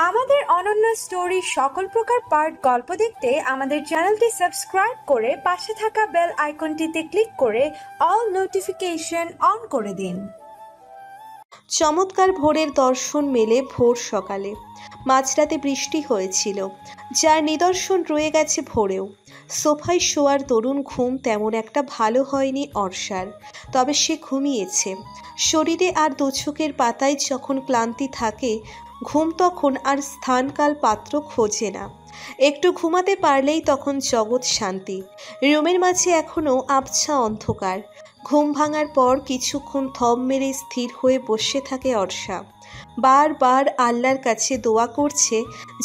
আমাদের অনন্য স্টোরি সকল প্রকার পার্ট গল্প দেখতে আমাদের চ্যানেলটি সাবস্ক্রাইব করে পাশে থাকা বেল আইকনটিতে ক্লিক করে অল নোটিফিকেশন অন করে দিন। চমৎকার ভোরের দর্শন মেলে ভোর সকালে। মাঝরাতে বৃষ্টি হয়েছিল, যার নিদর্শন রয়ে গেছে ভোরেও। সোফায় শোয়ার দরুন ঘুম তেমন একটা ভালো হয়নি অর্ষার, তবে সে ঘুমিয়েছে। শরীরে আর দুচোখের পাতায় যখন ক্লান্তি থাকে, ঘুম তখন আর স্থানকাল পাত্র খোঁজে না। একটু ঘুমাতে পারলেই তখন জগৎ শান্তি। রুমের মাঝে এখনও আবছা অন্ধকার। ঘুম ভাঙার পর কিছুক্ষণ থম মেরে স্থির হয়ে বসে থাকে অর্ষা। বারবার আল্লাহর কাছে দোয়া করছে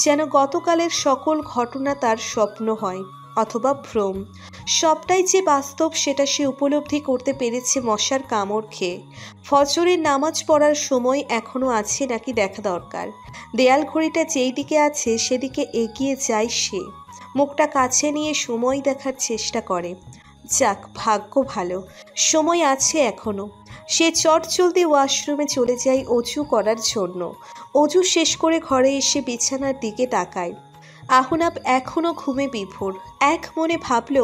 যেন গতকালের সকল ঘটনা তার স্বপ্ন হয় অথবা ভ্রম। সবটাই যে বাস্তব সেটা সে উপলব্ধি করতে পেরেছে মশার কামড় খেয়ে। ফজরের নামাজ পড়ার সময় এখনও আছে নাকি দেখা দরকার। দেয়াল ঘড়িটা যেই দিকে আছে সেদিকে এগিয়ে যায় সে। মুখটা কাছে নিয়ে সময় দেখার চেষ্টা করে। যাক, ভাগ্য ভালো, সময় আছে এখনো। সে চটজলদি ওয়াশরুমে চলে যায় অজু করার জন্য। অজু শেষ করে ঘরে এসে বিছানার দিকে তাকায়। আহনাব এখনও ঘুমে বিভোর। এক মনে ভাবল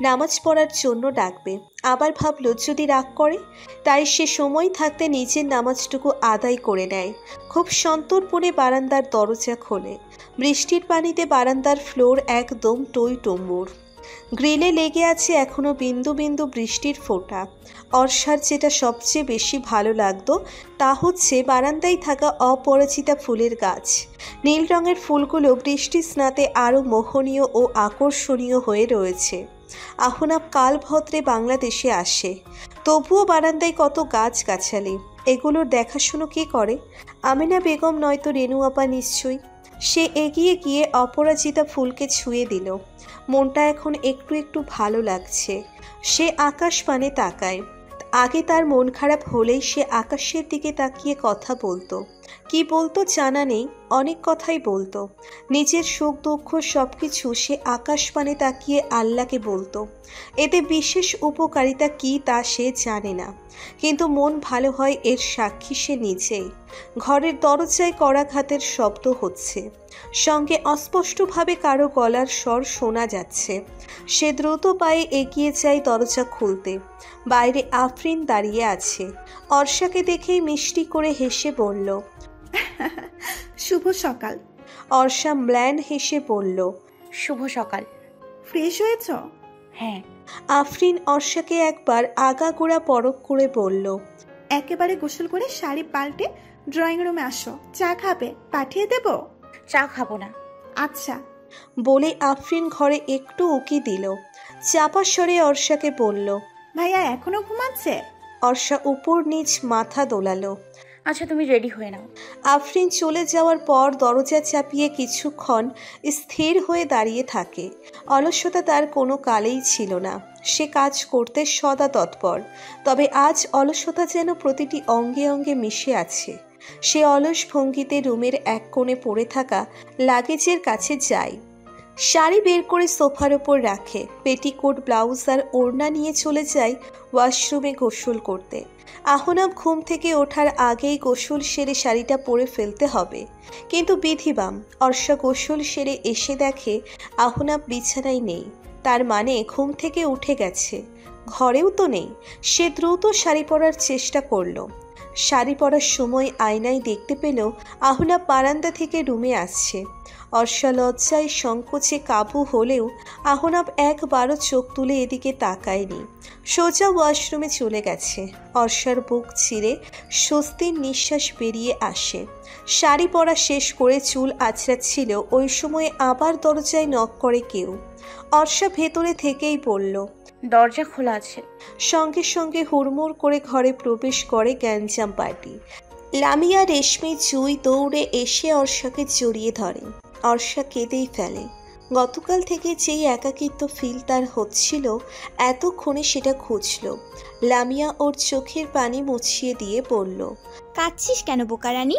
নামাজ পড়ার জন্য ডাকবে, আবার ভাবল যদি রাগ করে। তাই সে সময় থাকতে নিজের নামাজটুকু আদায় করে নেয়। খুব সন্তর্পণে বারান্দার দরজা খোলে। বৃষ্টির পানিতে বারান্দার ফ্লোর একদম টইটম্বুর। গ্রিলে লেগে আছে এখনো বিন্দু বিন্দু বৃষ্টির ফোঁটা। অর্ষার যেটা সবচেয়ে বেশি ভালো লাগতো তা হচ্ছে বারান্দায় থাকা অপরাজিতা ফুলের গাছ। নীল রঙের ফুলগুলো বৃষ্টির স্নাতে আরও মোহনীয় ও আকর্ষণীয় হয়ে রয়েছে। আহনাব কালভদ্রে বাংলাদেশে আসে, তবুও বারান্দায় কত গাছগাছালি। এগুলোর দেখাশুনো কে করে? আমিনা বেগম নয়তো রেনু আপা নিশ্চয়ই। সে এগিয়ে গিয়ে অপরাজিতা ফুলকে ছুঁয়ে দিল। মনটা এখন একটু একটু ভালো লাগছে। সে আকাশ পানে তাকায়। আগে তার মন খারাপ হলেই সে আকাশের দিকে তাকিয়ে কথা বলতো। কি বলতো জানা নেই, অনেক কথাই বলতো। নিজের সুখ দুঃখ সব কিছু সে আকাশ পানে তাকিয়ে আল্লাহকে বলতো। এতে বিশেষ উপকারিতা কি তা সে জানে না, কিন্তু মন ভালো হয় এর সাক্ষী সে নিজেই। ঘরের দরজায় করাঘাতের শব্দ হচ্ছে, সঙ্গে অস্পষ্টভাবে কারো গলার স্বর শোনা যাচ্ছে। সে দ্রুত পায়ে এগিয়ে যায় দরজা খুলতে। বাইরে আফরিন দাঁড়িয়ে আছে। অর্ষাকে দেখেই মিষ্টি করে হেসে বলল, শুভ সকাল। অর্ষা ম্লান হেসে বলল, শুভ সকাল। ফ্রেশ হয়েছ? হ্যাঁ। আফরিন অর্ষাকে একবার আগাগোড়া পরখ করে বলল, একেবারে গোসল করে শাড়ি পাল্টে ড্রয়িং রুমে আসো। চা খাবে? পাঠিয়ে দেব? চা খাবো না। আচ্ছা। বলে আফরিন ঘরে একটু উকি দিল। চাপা স্বরে অর্ষাকে বলল, ভাইয়া এখনো ঘুমাচ্ছে? অর্ষা উপর নিচ মাথা দোলালো। আচ্ছা, তুমি রেডি হয়ে নাও। আফরিন চলে যাওয়ার পর দরজা চাপিয়ে কিছুক্ষণ স্থির হয়ে দাঁড়িয়ে থাকে। অলসতা তার কোনো কালেই ছিল না। সে কাজ করতে সদা তৎপর, তবে আজ অলসতা যেন প্রতিটি অঙ্গে অঙ্গে মিশে আছে। সে অলস ভঙ্গিতে রুমের এক কোণে পড়ে থাকা লাগেজের কাছে যায়। শাড়ি বের করে সোফার ওপর রাখে। পেটিকোট, ব্লাউজ আর ওড়না নিয়ে চলে যায় ওয়াশরুমে গোসল করতে। আহনাব ঘুম থেকে ওঠার আগেই গোসল সেরে শাড়িটা পরে ফেলতে হবে, কিন্তু বিধিবাম অর্ষা গোসল সেরে এসে দেখে আহনাব বিছানায় নেই। তার মানে ঘুম থেকে উঠে গেছে। ঘরেও তো নেই। সে দ্রুত শাড়ি পরার চেষ্টা করলো। শাড়ি পরার সময় আয়নায় দেখতে পেল আহনাব বারান্দা থেকে রুমে আসছে। অর্ষা লজ্জায় সংকোচে কাবু হলেও আহনাব একবারও চোখ তুলে এদিকে তাকায়নি। সোজা ওয়াশরুমে চলে গেছে। অর্ষার বুক ছিঁড়ে স্বস্তির নিঃশ্বাস বেরিয়ে আসে। শাড়ি পরা শেষ করে চুল আঁচড়াচ্ছিল, ওই সময় আবার দরজায় নক করে কেউ। অর্ষা ভেতরে থেকেই বলল, দরজা খোলা আছে। সঙ্গে সঙ্গে হুড়মুড় করে ঘরে প্রবেশ করে গ্যাঞ্জাম পার্টি। লামিয়া, রেশমি, জুই দৌড়ে এসে অর্ষাকে জড়িয়ে ধরে। অর্ষা কেঁদেই ফেলে। গতকাল থেকে যেই একাকিত্ব ফিল তার হচ্ছিল, এতক্ষণে সেটা খুঁজল। লামিয়া ওর চোখের পানি মুছিয়ে দিয়ে বলল, কাঁদছিস কেন বোকারানি?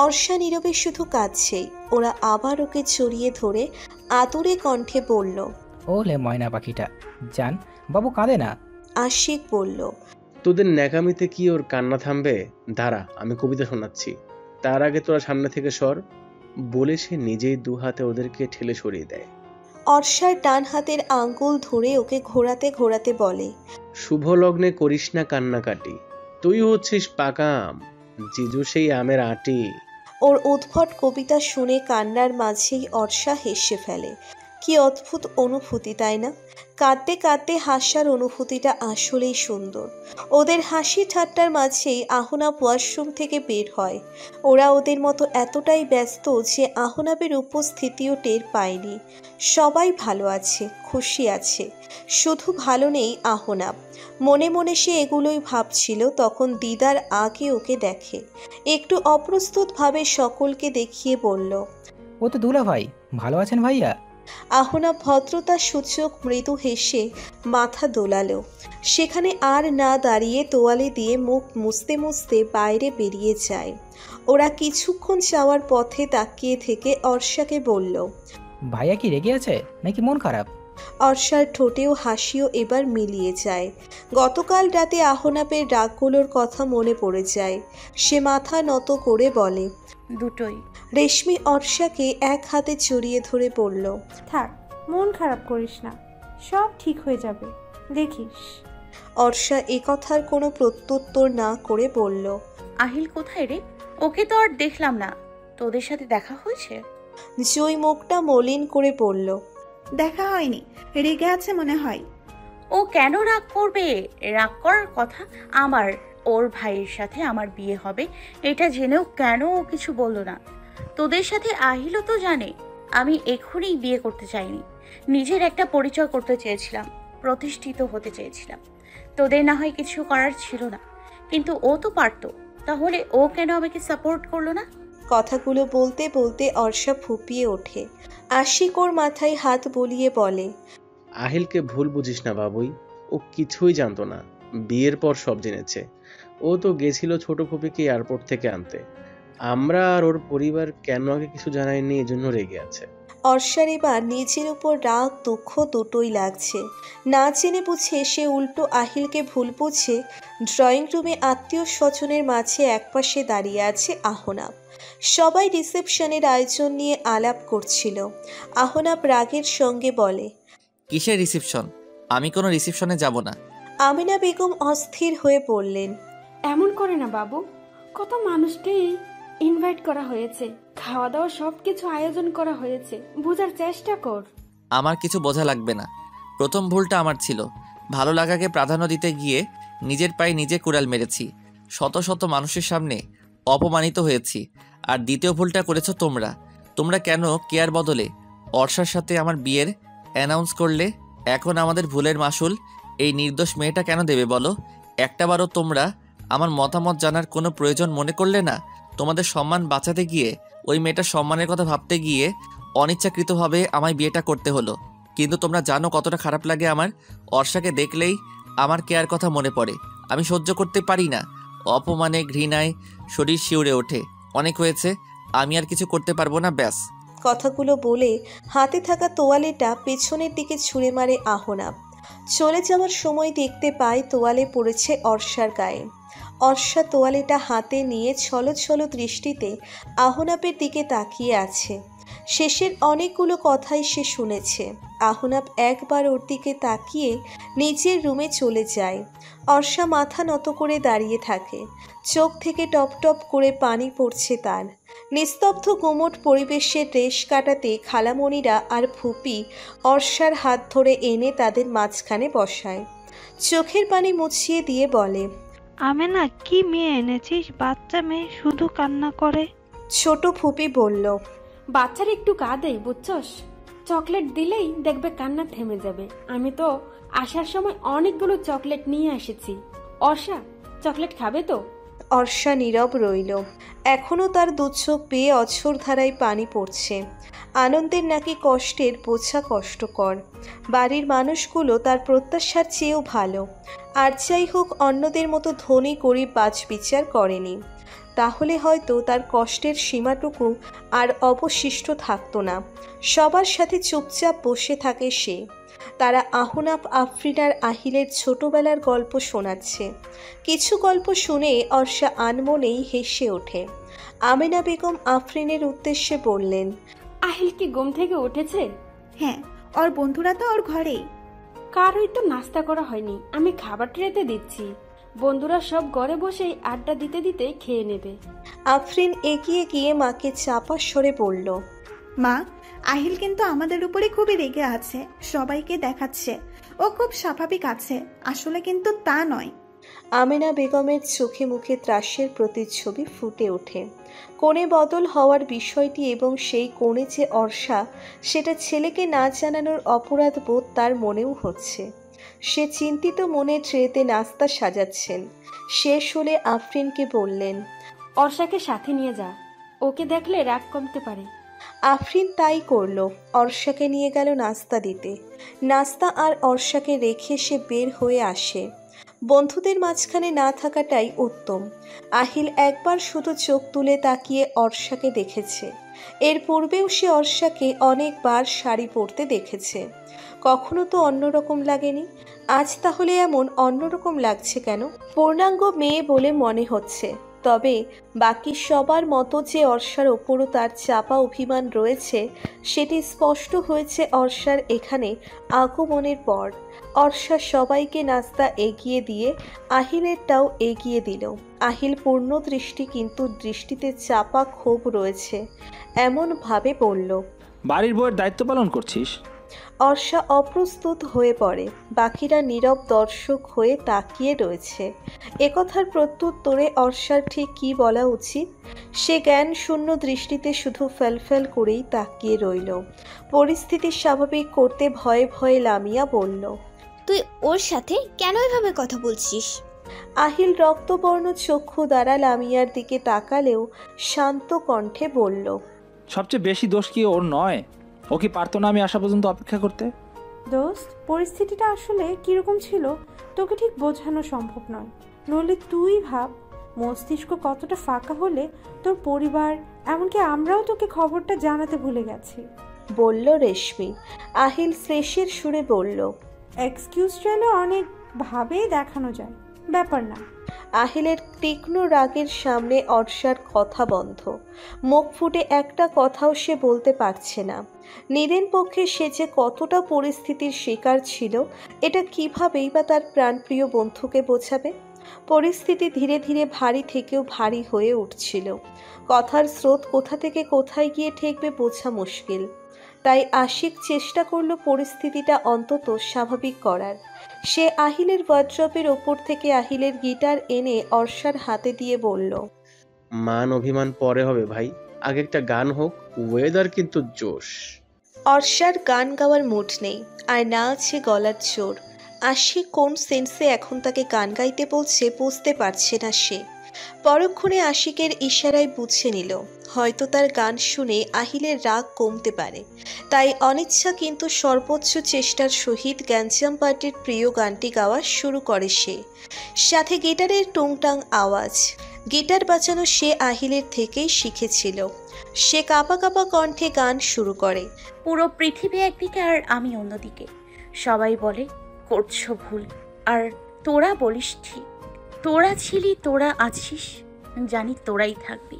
অর্ষা নীরবে শুধু কাঁদছেই। ওরা আবার ওকে জড়িয়ে ধরে আদরে কণ্ঠে বলল, ওলে ময়না পাখিটা, জান বাবু কাঁদে না। আশিক বলল, তোদের ন্যাকামিতে কি ওর কান্না থামবে? দাঁড়া, আমি কবিতা শোনাচ্ছি, তার আগে তোরা সামনে থেকে সর। বলে সে নিজেই দু হাতে ওদেরকে ঠেলে সরিয়ে দেয়। অর্ষার ডান হাতের আঙ্গুল ধরে ওকে ঘোরাতে ঘোরাতে বলে, শুভ লগ্নে করিস না কান্নাকাটি, তুই হচ্ছিস পাকা আম, জিজু সেই আমের আটি। ওর উদ্ভট কবিতা শুনে কান্নার মাঝেই অর্ষা হেসে ফেলে। কি অদ্ভুত অনুভূতি, তাই না? কাঁদতে কাঁদতে হাসার অনুভূতিটা আসলেই সুন্দর। ওদের হাসি ঠাট্টার মাঝেই আহনাব ওয়াশরুম থেকে বের হয়। ওরা ওদের মতো এতটাই ব্যস্ত যে আহনাবের উপস্থিতিও টের পায়নি। সবাই ভালো আছে, খুশি আছে, শুধু ভালো নেই আহনাব। মনে মনে সে এগুলোই ভাবছিল তখন দিদার আগে ওকে দেখে। একটু অপ্রস্তুতভাবে সকলকে দেখিয়ে বলল, ও তো দুলা ভাই, ভালো আছেন ভাইয়া? আহনাব ভদ্রতা সূচক মৃদু হেসে মাথা দোলালো। সেখানে আর না দাঁড়িয়ে তোয়ালে দিয়ে মুখ মুছতে মুছতে বাইরে বেরিয়ে যায়। ওরা কিছুক্ষণ যাওয়ার পথে তাকিয়ে থেকে অর্ষাকে বলল, ভাইয়া কি রেগে আছে নাকি মন খারাপ? অর্ষার ঠোঁটেও হাসিও এবার মিলিয়ে যায়। গতকাল রাতে আহনাবের রাগগুলোর কথা মনে পড়ে যায়। সে মাথা নত করে বলে, দুটোই। রেশমি অর্ষাকে এক হাতে জড়িয়ে ধরে বলল, থাক, মন খারাপ করিস না, সব ঠিক হয়ে যাবে, দেখিস। অর্ষা একথার কোনো প্রত্যুত্তর না করে বলল, আহিল কোথায় রে? ওকে তো আর দেখলাম না। তোদের সাথে দেখা হয়েছে? জয় মুখটা মলিন করে বলল, দেখা হয়নি, রেগে আছে মনে হয়। ও কেন রাগ করবে? রাগ করার কথা আমার। ওর ভাইয়ের সাথে আমার বিয়ে হবে এটা জেনেও কেন ও কিছু বললো না? তোদের সাথে আহিলও তো জানে আমি এখনই বিয়ে করতে চাইনি। নিজের একটা পরিচয় করতে চেয়েছিলাম, প্রতিষ্ঠিত হতে চেয়েছিলাম। তোদের না হয় কিছু করার ছিল না, কিন্তু ও তো পারতো। তাহলে ও কেন আমাকে সাপোর্ট করলো না? কথাগুলো বলতে বলতে অর্ষা ফুপিয়ে ওঠে। আশিক ওর মাথায় হাত বুলিয়ে বলে, আহিলকে ভুল বুঝিস না বাবুই, ও কিছুই জানতো না, বিয়ের পর সব জেনেছে। ও তো গেছিল ছোট ফুপিকে এয়ারপোর্ট থেকে আনতে। আমরা আর ওর পরিবার কেন আগে কিছু জানায়নি, এজন্য রেগে আছে। অর্ষার এবার নিজের উপর রাগ দুঃখ দুটোই লাগছে। না জেনে বুঝে সে উল্টো আহিলকে ভুল বুঝে ড্রয়িং রুমে আত্মীয় স্বজনের মাঝে একপাশে দাঁড়িয়ে আছে আহনাব। সবাই রিসেপশনের আয়োজন নিয়ে আলাপ করছিল। আহনাব রাগের সঙ্গে বলে, কিসের রিসেপশন? আমি কোনো রিসেপশনে যাব না। আমিনা বেগম অস্থির হয়ে বললেন, এমন করে না বাবু, কত মানুষকেই ইনভাইট করা হয়েছে, খাওয়া দাওয়া সবকিছু আয়োজন করা হয়েছে, বোঝার চেষ্টা কর। আমার কিছু বোঝা লাগবে না। প্রথম ভুলটা আমার ছিল, ভালো লাগাকে প্রাধান্য দিতে গিয়ে নিজের পায়ে নিজে কুড়াল মেরেছি, শত শত মানুষের সামনে অপমানিত হয়েছি। আর দ্বিতীয় ভুলটা করেছো তোমরা। তোমরা কেন কেয়ার বদলে অর্ষার সাথে আমার বিয়ের অ্যানাউন্স করলে? এখন আমাদের ভুলের মাসুল এই নির্দোষ মেয়েটা কেন দেবে বলো? একটাবারও তোমরা আমার মতামত জানার কোনো প্রয়োজন মনে করলে না। তোমাদের সম্মান বাঁচাতে গিয়ে ওই মেয়েটার সম্মানের কথা ভাবতে গিয়ে অনিচ্ছাকৃতভাবে আমায় বিয়েটা করতে হলো। কিন্তু তোমরা জানো কতটা খারাপ লাগে আমার। অর্ষাকে দেখলেই আমার কেয়ার কথা মনে পড়ে। আমি সহ্য করতে পারি না। অপমানে ঘৃণায় শরীর শিউরে ওঠে। অনেক হয়েছে, আমি আর কিছু করতে পারবো না, ব্যাস। কথাগুলো বলে হাতে থাকা তোয়ালেটা পেছনের দিকে ছুঁড়ে মারে আহনাব। চলে যাওয়ার সময় দেখতে পায় তোয়ালে পড়েছে অর্ষার গায়ে। অর্ষা তোয়ালেটা হাতে নিয়ে ছলো ছলো দৃষ্টিতে আহনাবের দিকে তাকিয়ে আছে। শেষের অনেকগুলো কথাই সে শুনেছে। আহনাব একবার ওর দিকে তাকিয়ে নিজের রুমে চলে যায়। অর্ষা মাথা নত করে দাঁড়িয়ে থাকে। চোখ থেকে টপ টপ করে পানি পড়ছে তার। নিস্তব্ধ গুমট পরিবেশে রেশ কাটাতে খালামণিরা আর ফুপি অর্ষার হাত ধরে এনে তাদের মাঝখানে বসায়। চোখের পানি মুছিয়ে দিয়ে বলে, আমেনা, কি মেয়ে এনেছিস? বাচ্চা মেয়ে, শুধু কান্না করে। ছোট ফুপি বলল, বাচ্চার একটু কাঁদে বুঝছস, চকলেট দিলেই দেখবে কান্না থেমে যাবে। আমি তো আসার সময় অনেকগুলো চকলেট নিয়ে এসেছি। অর্ষা, চকলেট খাবে তো? অর্ষা নীরব রইল। এখনো তার দু চোখ বেয়ে অঝোর ধারায় পানি পড়ছে। আনন্দের নাকি কষ্টের বোঝা কষ্টকর। বাড়ির মানুষগুলো তার প্রত্যাশার চেয়েও ভালো। আর যাই হোক, অন্যদের মতো ধনী গরিব বাছবিচার করেনি। তাহলে হয়তো তার কষ্টের সীমাটুকু আর অবশিষ্ট থাকতো না। সবার সাথে চুপচাপ বসে থাকে সে। তারা আহনাফ, আফরিন আর আহিলের ছোটবেলার গল্প শোনাচ্ছে। কিছু গল্প শুনে অর্ষা আনমনেই হেসে ওঠে। আমেনা বেগম আফরিনের উদ্দেশ্যে বললেন, আহিল কি ঘুম থেকে উঠেছে? হ্যাঁ, ওর বন্ধুরা তো ওর ঘরেই। কারোই তো নাস্তা করা হয়নি, আমি খাবার ট্রেতে দিচ্ছি। বন্ধুরা সব ঘরে বসেই আড্ডা দিতে দিতে খেয়ে নেবে। আফরিন এগিয়ে গিয়ে মাকে চাপা স্বরে বলল, মা, আহিল কিন্তু আমাদের উপরে খুবই রেগে আছে, সবাইকে দেখাচ্ছে ও খুব স্বাভাবিক আছে, আসলে কিন্তু তা নয়। আমেনা বেগমের চোখে মুখে ত্রাসের প্রতিচ্ছবি ফুটে ওঠে। কোণে বদল হওয়ার বিষয়টি এবং সেই কোণে যে অর্ষা, সেটা ছেলেকে না জানানোর অপরাধ বোধ তার মনেও হচ্ছে। সে চিন্তিত মনে ট্রেতে নাস্তা সাজাচ্ছেন। শেষ হলে আফরিনকে বললেন, অর্ষাকে সাথে নিয়ে যা, ওকে দেখলে রাগ কমতে পারে। আফরিন তাই করল। অর্ষাকে নিয়ে গেল নাস্তা দিতে। নাস্তা আর অর্ষাকে রেখে সে বের হয়ে আসে। বন্ধুদের মাঝখানে না থাকাটাই উত্তম। আহিল একবার শুধু চোখ তুলে তাকিয়ে অর্ষাকে দেখেছে। এর পূর্বেও সে অর্ষাকে অনেকবার শাড়ি পরতে দেখেছে, কখনো তো অন্যরকম লাগেনি। আজ তাহলে এমন অন্যরকম লাগছে কেন? পূর্ণাঙ্গ মেয়ে বলে মনে হচ্ছে, তবে বাকি সবার মতো যে অর্ষার ওপরও তার চাপা অভিমান রয়েছে সেটি স্পষ্ট হয়েছে অর্ষার এখানে আগমনের পর। অর্ষা সবাইকে নাস্তা এগিয়ে দিয়ে আহিলেরটাও এগিয়ে দিল। আহিল পূর্ণ দৃষ্টি, কিন্তু দৃষ্টিতে চাপা ক্ষোভ রয়েছে। এমনভাবে বলল, বাড়ির বউয়ের দায়িত্ব পালন করছিস? অর্ষা অপ্রস্তুত হয়ে পড়ে। বাকিরা নীরব দর্শক হয়ে তাকিয়ে রয়েছে। একথার প্রত্যুত্তরে অর্ষার ঠিক কী বলা উচিত? সে জ্ঞান শূন্য দৃষ্টিতে শুধু ফেলফেল করেই তাকিয়ে রইল। পরিস্থিতি স্বাভাবিক করতে ভয়ে ভয়ে লামিয়া বলল, তুই ওর সাথে কেন এভাবে কথা বলছিস? আহিল রক্তবর্ণ চক্ষু দ্বারা লামিয়ার দিকে তাকালেও শান্ত কণ্ঠে বলল, সবচেয়ে বেশি দোষ কি ওর নয়? ও কি পারতো না আমি আসা পর্যন্ত অপেক্ষা করতে? দোস্ত, পরিস্থিতিটা আসলে কিরকম ছিল তোকে ঠিক বোঝানো সম্ভব নয়। নইলে তুই ভাব মস্তিষ্ক কতটা ফাঁকা হলে তোর পরিবার, এমনকি আমরাও তোকে খবরটা জানাতে ভুলে গেছি, বলল রেশমি। আহিল শ্লেষের সুরে বলল, এক্সকিউজ চাইলে অনেক ভাবেই দেখানো যায়, ব্যাপার না। আহিলের তীক্ষ্ণ রাগের সামনে অর্ষার কথা বন্ধ। মুখ ফুটে একটা কথাও সে বলতে পারছে না। নিদেন পক্ষে সে যে কতটা পরিস্থিতির শিকার ছিল, এটা কিভাবেই বা তার প্রাণপ্রিয় বন্ধুকে বোঝাবে? পরিস্থিতি ধীরে ধীরে ভারী থেকেও ভারী হয়ে উঠছিল। কথার স্রোত কোথা থেকে কোথায় গিয়ে ঠেকবে বোঝা মুশকিল। তাই আশিক চেষ্টা করল পরিস্থিতিটা অন্তত স্বাভাবিক করার। সে আহিলের ওয়ার্ড্রপের ওপর থেকে আহিলের গিটার এনে অর্ষার হাতে দিয়ে বলল, মান অভিমান পরে হবে ভাই, আগে একটা গান হোক, ওয়েদার কিন্তু জোশ। অর্ষার গান গাওয়ার মুড নেই, আর না আছে গলার জোর। আশিক কোন সেন্সে এখন তাকে গান গাইতে বলছে বুঝতে পারছে না সে। পরক্ষণে আশিকের ইশারায় বুঝে নিল হয়তো তার গান শুনে আহিলের রাগ কমতে পারে। তাই অনিচ্ছা কিন্তু সর্বোচ্চ চেষ্টার সহিত গ্যাঞ্জাম পার্টির প্রিয় গানটি গাওয়া শুরু করে সে। সাথে গিটারের টুংটাং আওয়াজ। গিটার বাজানো সে আহিলের থেকেই শিখেছিল। সে কাঁপা কাঁপা কণ্ঠে গান শুরু করে, পুরো পৃথিবী একদিকে আর আমি অন্যদিকে। সবাই বলে করছো ভুল, আর তোরা বলিস ঠিক। তোরা ছিলি, তোরা আছিস, জানি তোরাই থাকবি।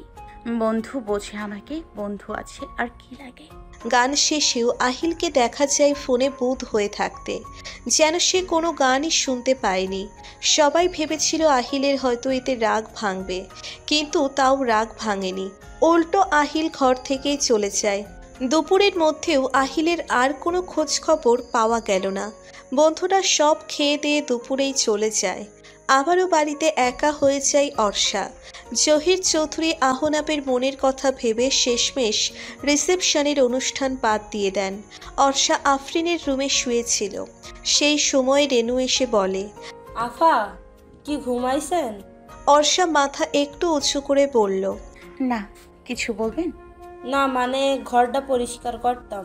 বন্ধু বোঝে আমাকে, বন্ধু আছে, আর কি লাগে। গান শেষেও আহিলকে দেখা যায় ফোনে বুঁদ হয়ে থাকতে, যেন সে কোনো গানই শুনতে পায়নি। সবাই ভেবেছিল আহিলের হয়তো এতে রাগ ভাঙবে, কিন্তু তাও রাগ ভাঙেনি। উল্টো আহিল ঘর থেকেই চলে যায়। দুপুরের মধ্যেও আহিলের আর কোনো খোঁজ খবর পাওয়া গেল না। বন্ধুরা সব খেয়ে দিয়ে দুপুরেই চলে যায়। আবারও বাড়িতে একা হয়ে যায় অর্ষা। জহির চৌধুরী আহনাপের মনের কথা ভেবে শেষমেশ রিসেপশনের অনুষ্ঠান বাদ দিয়ে দেন। অর্ষা আফরিনের রুমে শুয়েছিল। সেই সময় রেনু এসে বলে, আফা কি ঘুমাইছেন? অর্ষা মাথা একটু উঁচু করে বলল, না, কিছু বলবেন? না, মানে ঘরটা পরিষ্কার করতাম।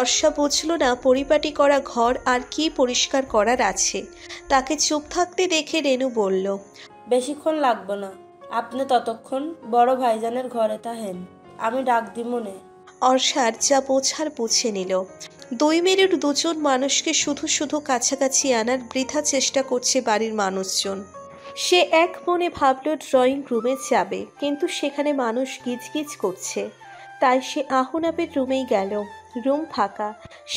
অর্ষা বুঝল না পরিপাটি করা ঘর আর কি পরিষ্কার করার আছে। তাকে চুপ থাকতে দেখে রেনু বলল, বেশিক্ষণ লাগবে না, আপনি ততক্ষণ বড় ভাইজানের ঘরে থাকেন, আমি ডাক দিমুনে। অর্ষার যা বোঝার বুঝে নিল। দুই মেরুর দুজন মানুষকে শুধু শুধু কাছাকাছি আনার বৃথা চেষ্টা করছে বাড়ির মানুষজন। সে এক মনে ভাবল ড্রয়িং রুমে যাবে, কিন্তু সেখানে মানুষ গিজগিজ করছে। তাই সে আহনাবের রুমেই গেল। রুম ফাঁকা,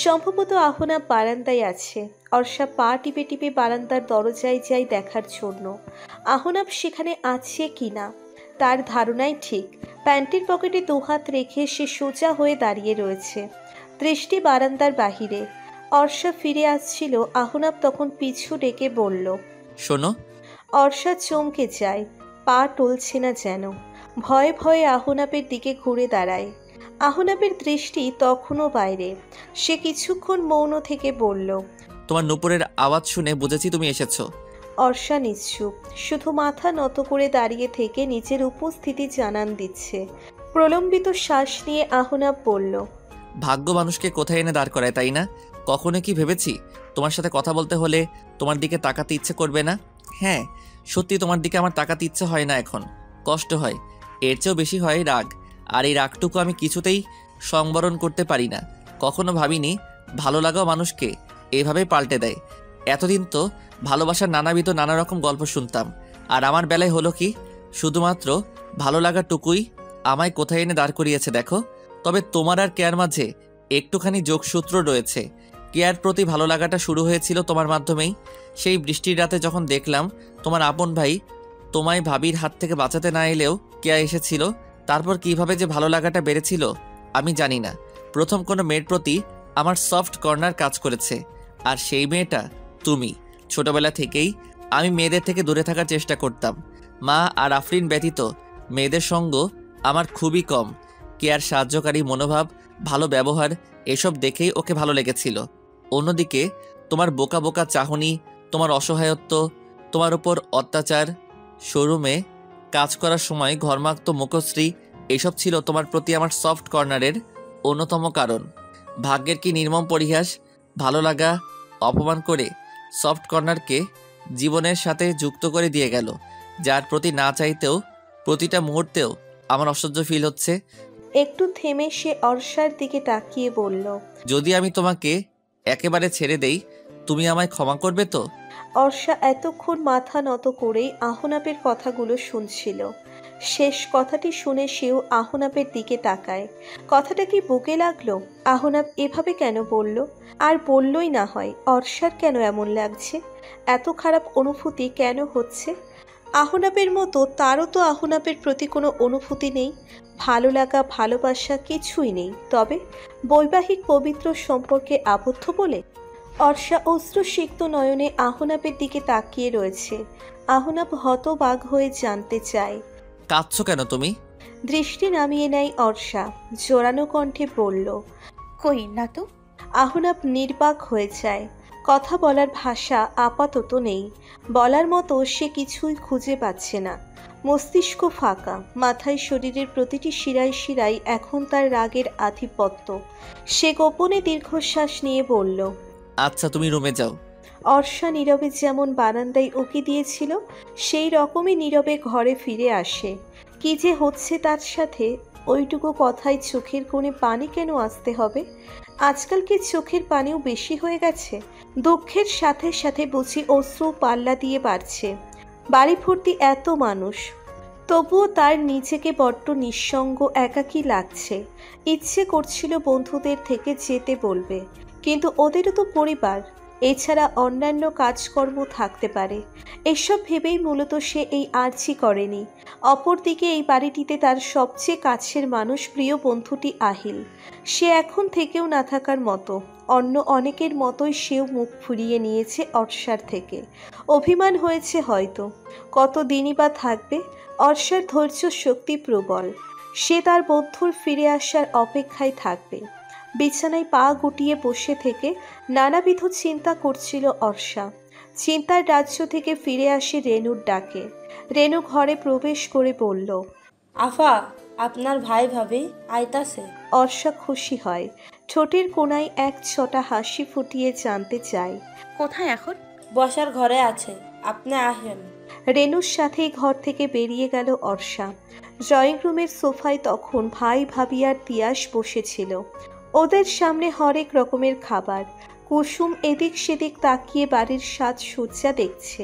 সম্ভবত আহনাব বারান্দায় আছে। অর্ষা পা টিপে টিপে বারান্দার দরজায় যায় দেখার জন্য আহনাব সেখানে আছে কিনা। তার ধারণাই ঠিক। প্যান্টের পকেটে দুহাত রেখে সে সোজা হয়ে দাঁড়িয়ে রয়েছে, দৃষ্টি বারান্দার বাহিরে। অর্ষা ফিরে আসছিল, আহনাব তখন পিছু ডেকে বলল, শোনো। অর্ষা চমকে যায়, পা টলছে না যেন। ভয়ে ভয়ে আহনাবের দিকে ঘুরে দাঁড়ায়। আহনাবের দৃষ্টি তখনও বাইরে। সে কিছুক্ষণ মৌন থেকে বলল, তোমার নুপুরের আওয়াজ শুনে বুঝেছি তুমি এসেছো। অর্ষা নিশ্চুপ, শুধু মাথা নত করে দাঁড়িয়ে থেকে নিজের উপস্থিতি জানান দিচ্ছে। প্রলম্বিত শ্বাস নিয়ে আহনাব বলল, ভাগ্য মানুষকে কোথায় এনে দাঁড় করায়, তাই না? কখনো কি ভেবেছি তোমার সাথে কথা বলতে হলে তোমার দিকে তাকাতে ইচ্ছে করবে না? হ্যাঁ, সত্যি তোমার দিকে আমার তাকাতে ইচ্ছে হয় না এখন। কষ্ট হয়, এর চেয়েও বেশি হয় রাগ। আর এই রাগটুকু আমি কিছুতেই সংবরণ করতে পারি না। কখনো ভাবিনি ভালো লাগাও মানুষকে এভাবে পাল্টে দেয়। এতদিন তো ভালোবাসার নানাবিধ নানা রকম গল্প শুনতাম, আর আমার বেলায় হলো কি, শুধুমাত্র ভালো লাগাটুকুই আমায় কোথায় এনে দাঁড় করিয়েছে দেখো। তবে তোমার আর কেয়ার মাঝে একটুখানি যোগসূত্র রয়েছে। কেয়ার প্রতি ভালো লাগাটা শুরু হয়েছিল তোমার মাধ্যমেই। সেই বৃষ্টির রাতে যখন দেখলাম তোমার আপন ভাই তোমায় ভাবির হাত থেকে বাঁচাতে না এলেও কেয়া এসেছিল, তারপর কিভাবে যে ভালো লাগাটা বেড়েছিল আমি জানি না। প্রথম কোনো মেয়ের প্রতি আমার সফট কর্নার কাজ করেছে, আর সেই মেয়েটা তুমি। ছোটবেলা থেকেই আমি মেয়েদের থেকে দূরে থাকার চেষ্টা করতাম। মা আর আফরিন ব্যতীত মেয়েদের সঙ্গ আমার খুবই কম। কেয়ার সাহায্যকারী মনোভাব, ভালো ব্যবহার, এসব দেখেই ওকে ভালো লেগেছিল। অন্যদিকে তোমার বোকা বোকা চাহনি, তোমার অসহায়ত্ব, তোমার উপর অত্যাচার, শোরুমে কাজ করার সময় ঘর্মাক্ত মুখশ্রী, এসব ছিল তোমার প্রতি আমার সফট কর্নারের অন্যতম কারণ। ভাগ্যের কি নির্মম পরিহাস, ভালো লাগা অপমান করে সফট কর্নারকে জীবনের সাথে যুক্ত করে দিয়ে গেল, যার প্রতি না চাইতেও প্রতিটা মুহূর্তেও আমার অসহ্য ফিল হচ্ছে। একটু থেমে সে অর্ষার দিকে তাকিয়ে বলল, যদি আমি তোমাকে একেবারে ছেড়ে দেই তুমি আমায় ক্ষমা করবে তো? অর্ষা এতক্ষণ মাথা নত করেই আহনাবের কথাগুলো শুনছিল। শেষ কথাটি শুনে সেও আহনাবের দিকে তাকায়। কথাটা কি বুকে লাগলো? আহনাব এভাবে কেন বলল? আর বললই না হয়, অর্ষার কেন এমন লাগছে? এত খারাপ অনুভূতি কেন হচ্ছে? আহনাবের মতো তারও তো আহনাবের প্রতি কোনো অনুভূতি নেই, ভালো লাগা ভালোবাসা কিছুই নেই। তবে বৈবাহিক পবিত্র সম্পর্কে আবদ্ধ বলে? অর্ষা অশ্রুসিক্ত নয়নে আহনাবের দিকে তাকিয়ে রয়েছে। আহনাব হতবাক হয়ে জানতে চায়, কাঁদছো কেন তুমি? দৃষ্টি নামিয়ে নেয় অর্ষা, জোরালো কণ্ঠে বলল, কই না তো। আহনাব নির্বাক হয়ে যায়। কথা বলার ভাষা আপাতত নেই, বলার মতো সে কিছুই খুঁজে পাচ্ছে না। মস্তিষ্ক ফাঁকা, মাথায় শরীরের প্রতিটি শিরায় শিরায় এখন তার রাগের আধিপত্য। সে গোপনে দীর্ঘশ্বাস নিয়ে বলল, আচ্ছা তুমি রুমে যাও। অর্ষা নীরবে যেমন বারান্দায় উকি দিয়েছিল সেই রকমই নীরবে ঘরে ফিরে আসে। কি যে হচ্ছে তার সাথে, ওইটুকু কথায় চোখের কোণে পানি কেন আসতে হবে? আজকাল কি চোখের পানিও বেশি হয়ে গেছে? দুঃখের সাথে সাথে বুঝি অশ্রু পাল্লা দিয়ে বাড়ছে। বাড়ি ভর্তি এত মানুষ, তবুও তার নিজেকে বড্ড নিঃসঙ্গ একাকী লাগছে। ইচ্ছে করছিল বন্ধুদের থেকে যেতে বলবে, কিন্তু ওদেরও তো পরিবার, এছাড়া অন্যান্য কাজকর্ম থাকতে পারে। এসব ভেবেই মূলত সে এই আর্জি করেনি। অপরদিকে এই বাড়িটিতে তার সবচেয়ে কাছের মানুষ, প্রিয় বন্ধুটি আহিল, সে এখন থেকেও না থাকার মতো। অন্য অনেকের মতোই সেও মুখ ফুরিয়ে নিয়েছে অর্ষার থেকে। অভিমান হয়েছে হয়তো। কতদিনই বা থাকবে? অর্ষার ধৈর্য শক্তি প্রবল, সে তার বন্ধুর ফিরে আসার অপেক্ষায় থাকবে। বিছানায় পা গুটিয়ে বসে থেকে নানাবিধ চিন্তা করছিল অর্ষা। চিন্তার রাজ্য থেকে ফিরে আসে রেনুর ডাকে। রেনু ঘরে প্রবেশ করে বলল, আফা, আপনার ভাই ভাবি আইতাছে। অর্ষা খুশি হয়, ঠোঁটের কোণায় এক ছটা হাসি ফুটিয়ে জানতে চায়, কোথায় এখন? বসার ঘরে আছে, আপনি আসেন। রেনুর সাথেই ঘর থেকে বেরিয়ে গেল অর্ষা। ড্রয়িং রুমের সোফায় তখন ভাই ভাবি আর তিয়াস বসেছিল। ওদের সামনে হরেক রকমের খাবার। কুসুম এদিক সেদিক তাকিয়ে বাড়ির সাজসজ্জা দেখছে।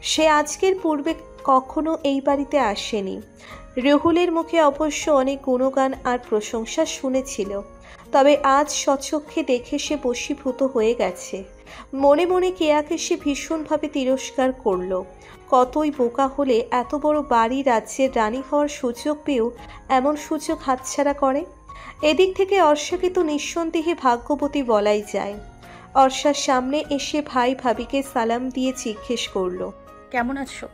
সে আজকের পূর্বে কখনো এই বাড়িতে আসেনি। রাহুলের মুখে অবশ্য অনেক গুণগান আর প্রশংসা শুনেছিল, তবে আজ স্বচক্ষে দেখে সে বশীভূত হয়ে গেছে। মনে মনে কেয়াকে সে ভীষণভাবে তিরস্কার করল। কতই বোকা হলে এত বড় বাড়ি রাজ্যের রানী হওয়ার সুযোগ পেয়েও এমন সুযোগ হাতছাড়া করে। এদিক থেকে অর্ষাকে তো নিঃসন্দেহে ভাগ্যবতী বলাই যায়। অর্ষার সামনে এসে ভাই ভাবিকে সালাম দিয়ে জিজ্ঞেস করলো, কেমন আছো?